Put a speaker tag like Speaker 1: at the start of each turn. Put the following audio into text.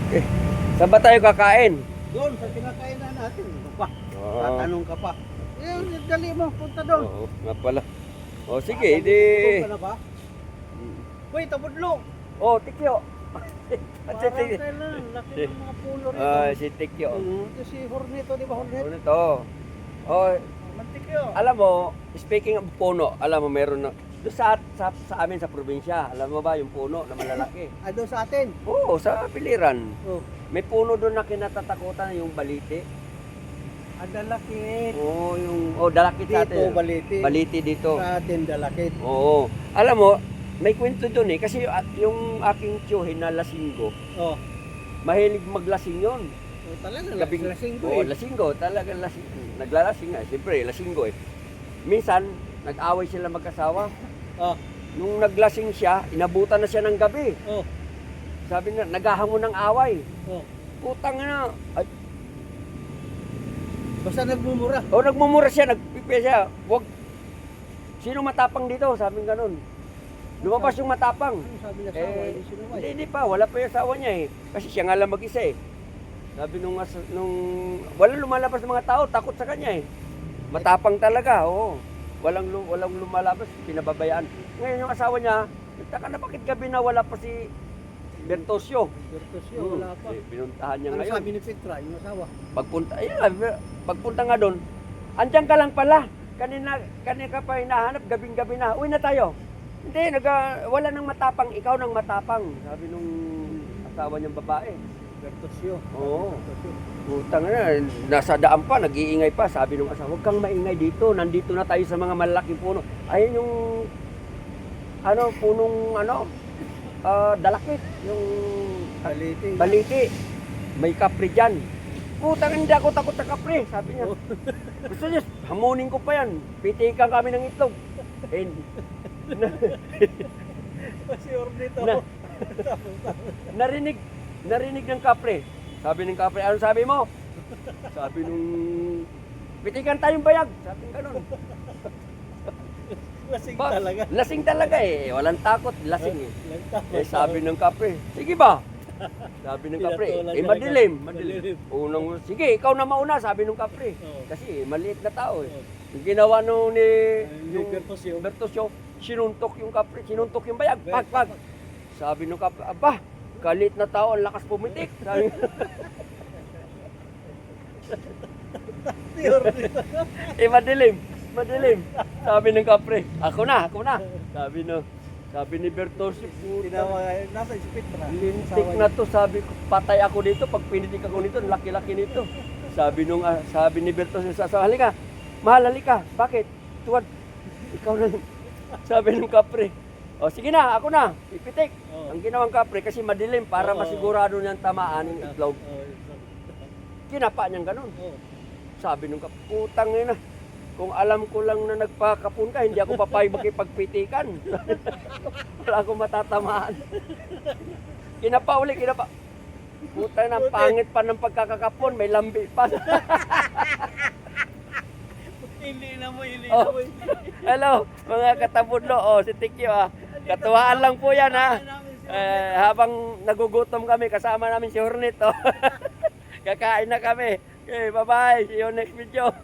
Speaker 1: Eh, saan ba tayo kakain?
Speaker 2: Doon, sa kinakainan natin. Ano pa?
Speaker 1: Oo.
Speaker 2: Tatanong ka pa. Eh, dali mo, punta doon.
Speaker 1: Oo, nga pala. O sige, edi...
Speaker 2: Tatanong ka na ba? Uy, tabudlo!
Speaker 1: Oh, Tikyo.
Speaker 2: Parang kailan, laki ng mga pulo rito.
Speaker 1: Si Tikyo.
Speaker 2: Ito si Horneto, di ba Hornet?
Speaker 1: Ano to? Oh,
Speaker 2: Mantikyo.
Speaker 1: alam mo, speaking of puno, alam mo meron na... Doon sa amin sa probinsya, alam mo ba yung puno na malalaki?
Speaker 2: Ah, doon sa atin.
Speaker 1: Oo, sa piliran.
Speaker 2: Oh,
Speaker 1: May puno doon na kinatatakutan, yung baliti.
Speaker 2: dalakit.
Speaker 1: Oo, dalakit sa
Speaker 2: Dito,
Speaker 1: atin.
Speaker 2: baliti.
Speaker 1: Baliti dito.
Speaker 2: Sa atin, dalakit.
Speaker 1: Oo. Alam mo, may kwento doon eh. Kasi yung aking tiyuhin na lasinggo,
Speaker 2: Oh,
Speaker 1: mahilig maglasing yun.
Speaker 2: talaga,
Speaker 1: Gabing,
Speaker 2: lasing ko
Speaker 1: Oo,
Speaker 2: eh.
Speaker 1: lasinggo. Talaga lasing. Naglalasing nga. Siyempre, lasinggo eh. Minsan, nag-away sila mag-asawa.
Speaker 2: Oh,
Speaker 1: Nung naglasing siya, inabutan na siya ng gabi.
Speaker 2: oh,
Speaker 1: Sabi na, naghahamon ng away.
Speaker 2: oh.
Speaker 1: Putang na. Ay,
Speaker 2: Basta nagmumura.
Speaker 1: nagmumura siya, nagpipi siya. Wag. Sino matapang dito? Sabi ganun. Lumabas yung matapang.
Speaker 2: Ano sabi niya sa awa? Hindi sinuway.
Speaker 1: Hindi pa, wala pa yung asawa niya eh. Kasi siya nga lang mag-isa eh. Sabi nung wala lumalabas ng mga tao, takot sa kanya eh. Matapang talaga, oo. Walang lumalabas, pinababayaan. Ngayon yung asawa niya, nagtaka na bakit gabi na wala pa si Bertosio.
Speaker 2: Bertosio, wala pa.
Speaker 1: Pinuntahan niya
Speaker 2: Ano
Speaker 1: ngayon.
Speaker 2: sabi ni Petra, yung asawa?
Speaker 1: Pagpunta nga doon, andyan ka lang pala. Kanina ka pa hinahanap, gabing-gabi na. Uwi na tayo. Hindi, wala nang matapang, ikaw nang matapang. Sabi nung asawa niyang babae.
Speaker 2: Bertosio.
Speaker 1: Oo.
Speaker 2: Bertosio.
Speaker 1: Utang na, nasa daan pa, nag-iingay pa. Sabi nung asawa, huwag kang maingay dito. Nandito na tayo sa mga malalaking puno. Ayun yung, punong, dalakit. Yung
Speaker 2: Baliti.
Speaker 1: baliti. May kapre dyan. Putang, hindi ako takot sa kapre, sabi niya. Gusto niya, hamunin ko pa yan. Pitikan kami ng itlog. And,
Speaker 2: Si Horneto.
Speaker 1: Na- narinig ng kapre. Sabi ng kapre, ano sabi mo? Sabi nung, pitikan tayong bayag. Sabi ng ganun.
Speaker 2: Lasing talaga.
Speaker 1: Lasing talaga eh. Walang takot, lasing eh.
Speaker 2: Nagtama.
Speaker 1: Sabi ng kapre, sige ba? Sabi ng kapre,
Speaker 2: Pinatulan niya
Speaker 1: madilim.
Speaker 2: lang. Madilim.
Speaker 1: Sige, ikaw na mauna, sabi ng kapre.
Speaker 2: Oo.
Speaker 1: Kasi maliit na tao eh.
Speaker 2: Oo.
Speaker 1: Yung ginawa nung
Speaker 2: Yung Bertosio.
Speaker 1: Bertosio, sinuntok yung kapre, sinuntok yung bayag. Pag. Sabi nung kapre, aba, kalit na tao, ang lakas pumitik. Sabi,
Speaker 2: Si Horneto.
Speaker 1: madilim. Sabi ng kapre, ako na. Sabi ni Bertosio,
Speaker 2: Tinawa, nasa si Petra.
Speaker 1: lintik na to, sabi ko, patay ako dito, pag pinitik ako nito, laki-laki nito. Sabi ni Bertosio sa asawa, halika, mahal, halika, bakit? Tuwad, ikaw na. Sabi ng kapre, o sige na, ako na, ipitik.
Speaker 2: Oo.
Speaker 1: Ang ginawang kapre, kasi madilim, para
Speaker 2: Oo.
Speaker 1: masigurado niyang tamaan yung itlog. Kinapa niyang ganun.
Speaker 2: Oh.
Speaker 1: Sabi nung kapre, putang ina, kung alam ko lang na nagpakapun ka, hindi ako papayag makipagpitikan. Wala akong matatamaan. Kinapa. Puta na, pangit pa ng pagkakakapon, may lambi pa.
Speaker 2: Hindi na mo.
Speaker 1: Oh. Hello, mga katabudlo. Si Tikyo Katuwaan lang po yan habang nagugutom kami, kasama namin si Hornet. Kakain na kami. Okay, bye-bye. See you next video.